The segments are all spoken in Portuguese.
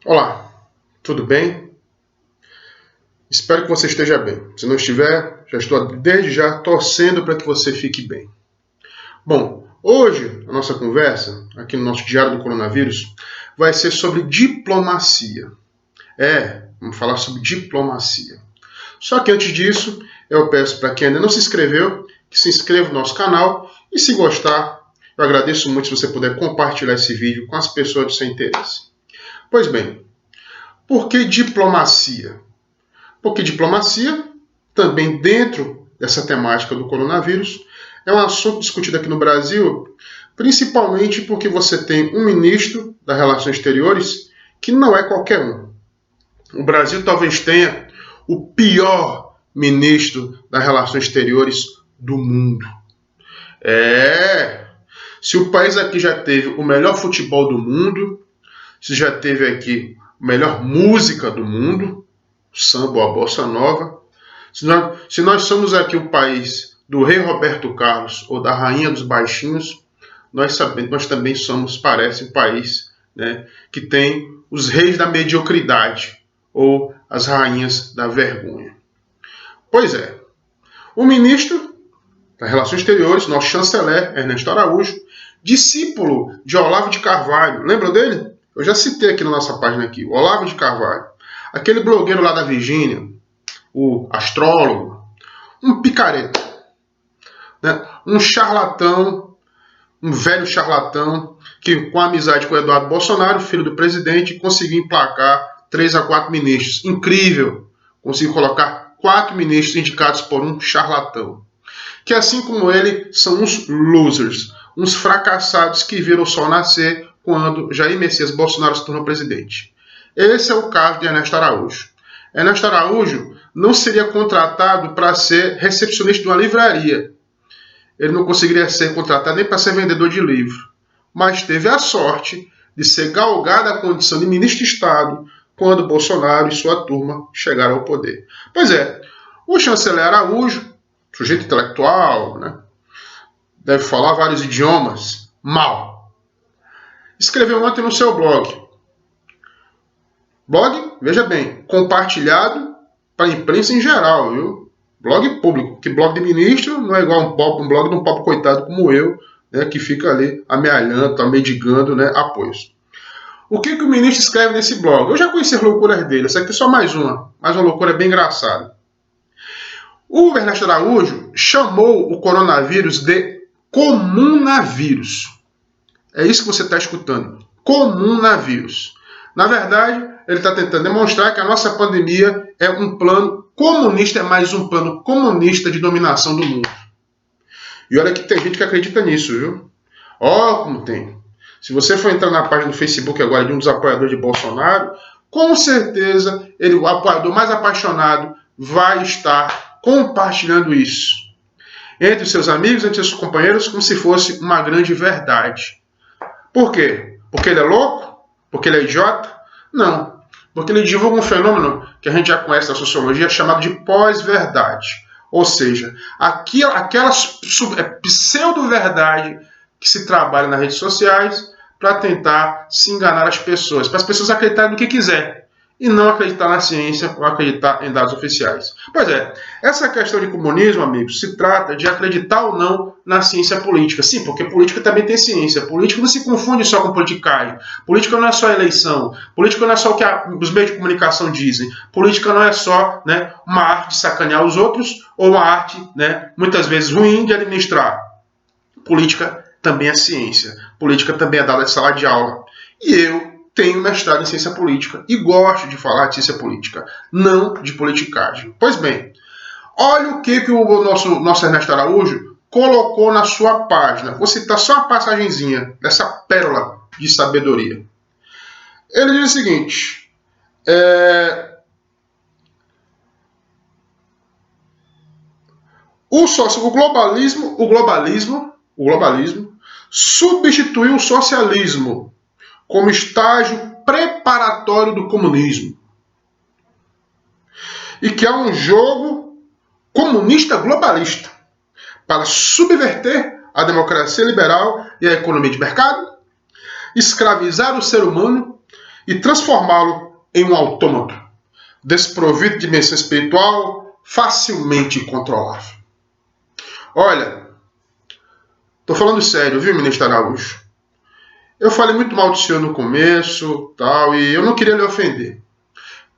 Olá, tudo bem? Espero que você esteja bem. Se não estiver, já estou desde já torcendo para que você fique bem. Bom, hoje a nossa conversa, aqui no nosso Diário do Coronavírus, vai ser sobre diplomacia. Vamos falar sobre diplomacia. Só que antes disso, eu peço para quem ainda não se inscreveu, que se inscreva no nosso canal e se gostar, eu agradeço muito se você puder compartilhar esse vídeo com as pessoas de seu interesse. Pois bem, por que diplomacia? Porque diplomacia, também dentro dessa temática do coronavírus, é um assunto discutido aqui no Brasil, principalmente porque você tem um ministro das Relações Exteriores que não é qualquer um. O Brasil talvez tenha o pior ministro das Relações Exteriores do mundo. Se o país aqui já teve o melhor futebol do mundo, se já teve aqui a melhor música do mundo, samba ou a bossa nova, se nós somos aqui o país do rei Roberto Carlos ou da rainha dos baixinhos, nós também somos, parece, um país, né, que tem os reis da mediocridade ou as rainhas da vergonha. Pois é, o ministro das Relações Exteriores, nosso chanceler, Ernesto Araújo, discípulo de Olavo de Carvalho, lembra dele? Eu já citei aqui na nossa página aqui, o Olavo de Carvalho, aquele blogueiro lá da Virgínia, o astrólogo, um picareta, né? Um charlatão, um velho charlatão, que com amizade com o Eduardo Bolsonaro, filho do presidente, conseguiu emplacar 3 a 4 ministros. Incrível! Conseguiu colocar 4 ministros indicados por um charlatão. Que assim como ele, são uns losers, uns fracassados que viram o sol nascer quando Jair Messias Bolsonaro se tornou presidente. Esse é o caso de Ernesto Araújo. Ernesto Araújo não seria contratado para ser recepcionista de uma livraria. Ele não conseguiria ser contratado nem para ser vendedor de livro. Mas teve a sorte de ser galgado à condição de ministro de Estado quando Bolsonaro e sua turma chegaram ao poder. Pois é, o chanceler Araújo, sujeito intelectual, né, deve falar vários idiomas, mal. Escreveu ontem no seu blog. Blog, veja bem, compartilhado para a imprensa em geral, viu? Blog público, que blog de ministro não é igual um blog de um pobre coitado como eu, né, que fica ali amealhando, mendigando, né, apoios. O que o ministro escreve nesse blog? Eu já conheci as loucuras dele, essa aqui é só mais uma loucura bem engraçada. O Ernesto Araújo chamou o coronavírus de comunavírus. É isso que você está escutando, comunavírus. Na verdade, ele está tentando demonstrar que a nossa pandemia é um plano comunista, é mais um plano comunista de dominação do mundo. E olha que tem gente que acredita nisso, viu? Ó, como tem. Se você for entrar na página do Facebook agora de um dos apoiadores de Bolsonaro, com certeza ele, o apoiador mais apaixonado, vai estar compartilhando isso entre os seus amigos, entre os seus companheiros, como se fosse uma grande verdade. Por quê? Porque ele é louco? Porque ele é idiota? Não. Porque ele divulga um fenômeno que a gente já conhece da sociologia chamado de pós-verdade. Ou seja, aquela pseudo-verdade que se trabalha nas redes sociais para tentar se enganar as pessoas, para as pessoas acreditarem no que quiser e não acreditar na ciência ou acreditar em dados oficiais. Pois é, essa questão de comunismo, amigos, se trata de acreditar ou não na ciência política. Sim, porque política também tem ciência. Política não se confunde só com politicagem. Política não é só eleição. Política não é só o que os meios de comunicação dizem. Política não é só, né, uma arte de sacanear os outros ou uma arte, né, muitas vezes ruim de administrar. Política também é ciência. Política também é dada de sala de aula. E eu tenho mestrado em ciência política e gosto de falar de ciência política, não de politicagem. Pois bem, olha o que o nosso Ernesto Araújo colocou na sua página. Vou citar só uma passagenzinha dessa pérola de sabedoria. Ele diz o seguinte: o globalismo substituiu o socialismo como estágio preparatório do comunismo. E que há um jogo comunista globalista para subverter a democracia liberal e a economia de mercado, escravizar o ser humano e transformá-lo em um autômato, desprovido de dimensão espiritual, facilmente controlável. Olha, tô falando sério, viu, ministro Araújo? Eu falei muito mal do senhor no começo, tal, e eu não queria lhe ofender.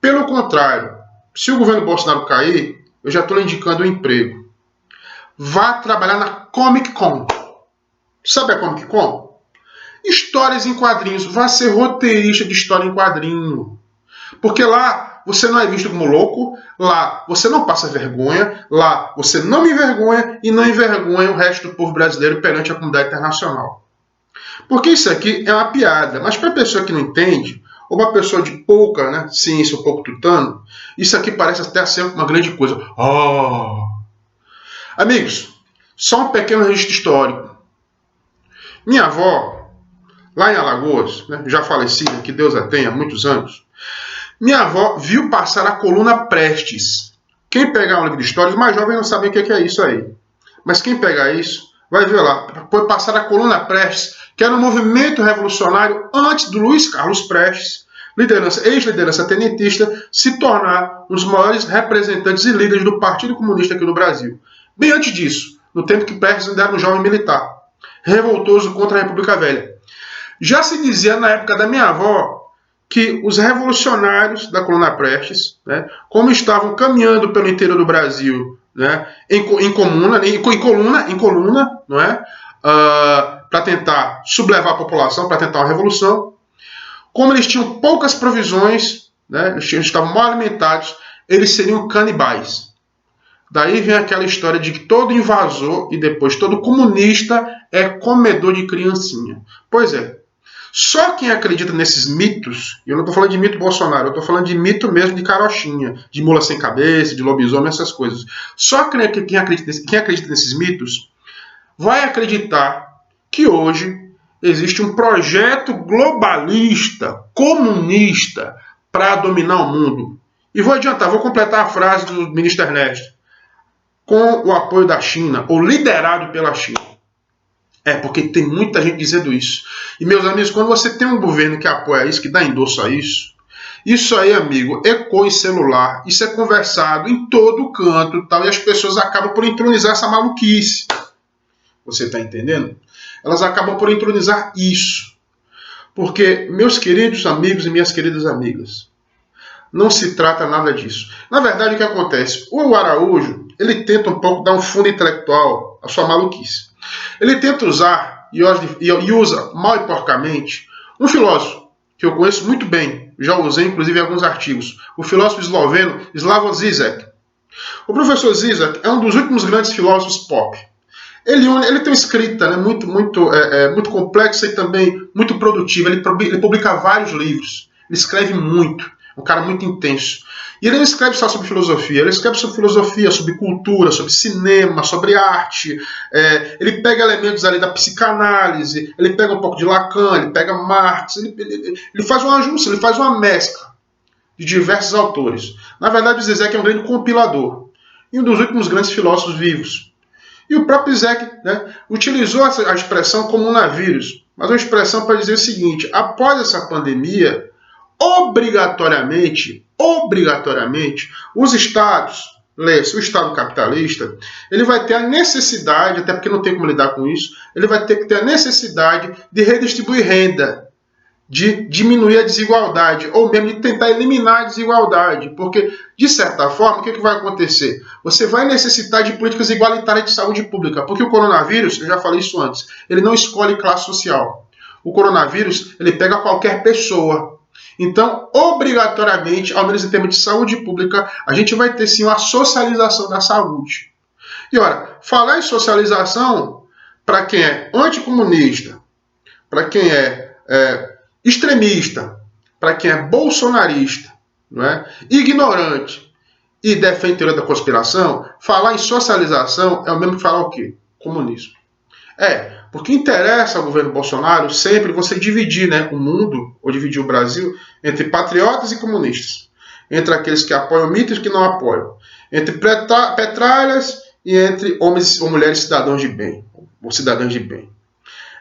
Pelo contrário, se o governo Bolsonaro cair, eu já estou lhe indicando um emprego. Vá trabalhar na Comic Con. Sabe a Comic Con? Histórias em quadrinhos. Vá ser roteirista de história em quadrinho. Porque lá você não é visto como louco, lá você não passa vergonha, lá você não me envergonha e não envergonha o resto do povo brasileiro perante a comunidade internacional. Porque isso aqui é uma piada, mas para a pessoa que não entende, ou uma pessoa de pouca ciência, ou pouco tutano, isso aqui parece até ser uma grande coisa. Oh. Amigos, só um pequeno registro histórico. Minha avó, lá em Alagoas, já falecida, que Deus a tenha há muitos anos, minha avó viu passar a coluna Prestes. Quem pegar um livro de história, os mais jovens não sabem o que é isso aí. Mas quem pegar isso, vai ver lá. Foi passar a coluna Prestes, que era um movimento revolucionário antes do Luiz Carlos Prestes, ex-liderança tenentista, se tornar um dos maiores representantes e líderes do Partido Comunista aqui no Brasil. Bem antes disso, no tempo que Prestes ainda era um jovem militar, revoltoso contra a República Velha. Já se dizia na época da minha avó que os revolucionários da coluna Prestes, como estavam caminhando pelo interior do Brasil, em coluna, não é? Para tentar sublevar a população, para tentar uma revolução, como eles tinham poucas provisões, eles estavam mal alimentados, eles seriam canibais. Daí vem aquela história de que todo invasor e depois todo comunista é comedor de criancinha. Pois é. Só quem acredita nesses mitos, e eu não estou falando de mito Bolsonaro, eu estou falando de mito mesmo de carochinha, de mula sem cabeça, de lobisomem, essas coisas. Só quem acredita nesses mitos vai acreditar que hoje existe um projeto globalista, comunista, para dominar o mundo. E vou adiantar, vou completar a frase do ministro Ernesto. Com o apoio da China, ou liderado pela China. Porque tem muita gente dizendo isso. E, meus amigos, quando você tem um governo que apoia isso, que dá endosso a isso aí, amigo, ecoa em celular, isso é conversado em todo canto, tal, e as pessoas acabam por entronizar essa maluquice. Você está entendendo? Elas acabam por entronizar isso. Porque, meus queridos amigos e minhas queridas amigas, não se trata nada disso. Na verdade, o que acontece? O Araújo, ele tenta um pouco dar um fundo intelectual à sua maluquice. Ele tenta usar, e usa mal e porcamente, um filósofo que eu conheço muito bem, já usei inclusive em alguns artigos, o filósofo esloveno Slavoj Žižek. O professor Žižek é um dos últimos grandes filósofos pop. Ele tem uma escrita muito complexa e também muito produtiva. Ele publica vários livros, ele escreve muito. Um cara muito intenso. E ele não escreve só sobre filosofia, ele escreve sobre filosofia, sobre cultura, sobre cinema, sobre arte. Ele pega elementos ali da psicanálise, ele pega um pouco de Lacan, ele pega Marx, ele faz uma junção, ele faz uma mescla de diversos autores. Na verdade, o Zizek é um grande compilador e um dos últimos grandes filósofos vivos. E o próprio Zizek utilizou a expressão comunavírus, mas uma expressão para dizer o seguinte: após essa pandemia, obrigatoriamente, os estados, lê-se, o estado capitalista, ele vai ter a necessidade, até porque não tem como lidar com isso, ele vai ter que ter a necessidade de redistribuir renda, de diminuir a desigualdade, ou mesmo de tentar eliminar a desigualdade, porque, de certa forma, o que vai acontecer? Você vai necessitar de políticas igualitárias de saúde pública, porque o coronavírus, eu já falei isso antes, ele não escolhe classe social. O coronavírus, ele pega qualquer pessoa. Então, obrigatoriamente, ao menos em termos de saúde pública, a gente vai ter sim uma socialização da saúde. E ora, falar em socialização, para quem é anticomunista, para quem é extremista, para quem é bolsonarista, não é? Ignorante e defende teoria da conspiração, falar em socialização é o mesmo que falar o quê? Comunismo. Porque interessa ao governo Bolsonaro sempre você dividir o mundo, ou dividir o Brasil, entre patriotas e comunistas. Entre aqueles que apoiam o mito e os que não apoiam. Entre petralhas e entre homens ou mulheres cidadãos de bem. Ou cidadãs de bem.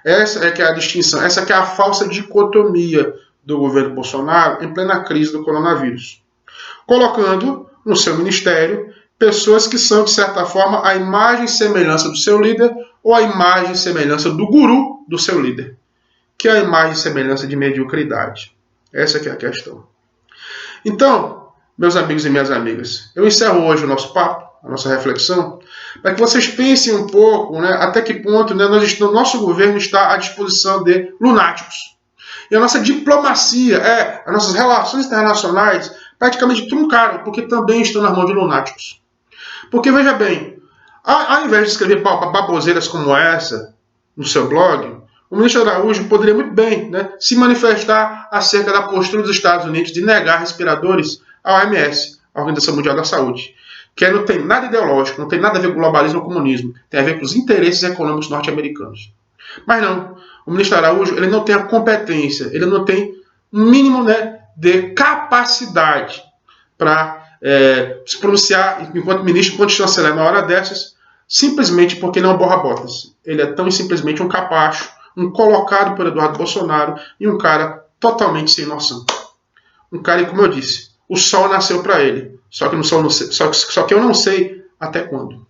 Essa é que é a distinção, essa que é a falsa dicotomia do governo Bolsonaro em plena crise do coronavírus, colocando no seu ministério pessoas que são, de certa forma, a imagem e semelhança do seu líder ou a imagem e semelhança do guru do seu líder, que é a imagem e semelhança de mediocridade. Essa que é a questão. Então, meus amigos e minhas amigas, eu encerro hoje o nosso papo, a nossa reflexão, para que vocês pensem um pouco, né, até que ponto, né, o nosso governo está à disposição de lunáticos. E a nossa diplomacia, as nossas relações internacionais praticamente truncaram, porque também estão nas mãos de lunáticos. Porque, veja bem, ao invés de escrever baboseiras como essa no seu blog, o ministro Araújo poderia muito bem, né, se manifestar acerca da postura dos Estados Unidos de negar respiradores à OMS, a Organização Mundial da Saúde, que não tem nada ideológico, não tem nada a ver com globalismo ou comunismo, tem a ver com os interesses econômicos norte-americanos. Mas não, o ministro Araújo ele não tem a competência, ele não tem um mínimo, né, de capacidade para se pronunciar enquanto ministro, enquanto chanceler na hora dessas, simplesmente porque não borra-botas. Ele é tão simplesmente um capacho, um colocado por Eduardo Bolsonaro e um cara totalmente sem noção. Um cara que, como eu disse, o sol nasceu para ele, só que eu não sei até quando.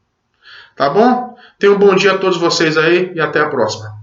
Tá bom? Tenham um bom dia a todos vocês aí e até a próxima.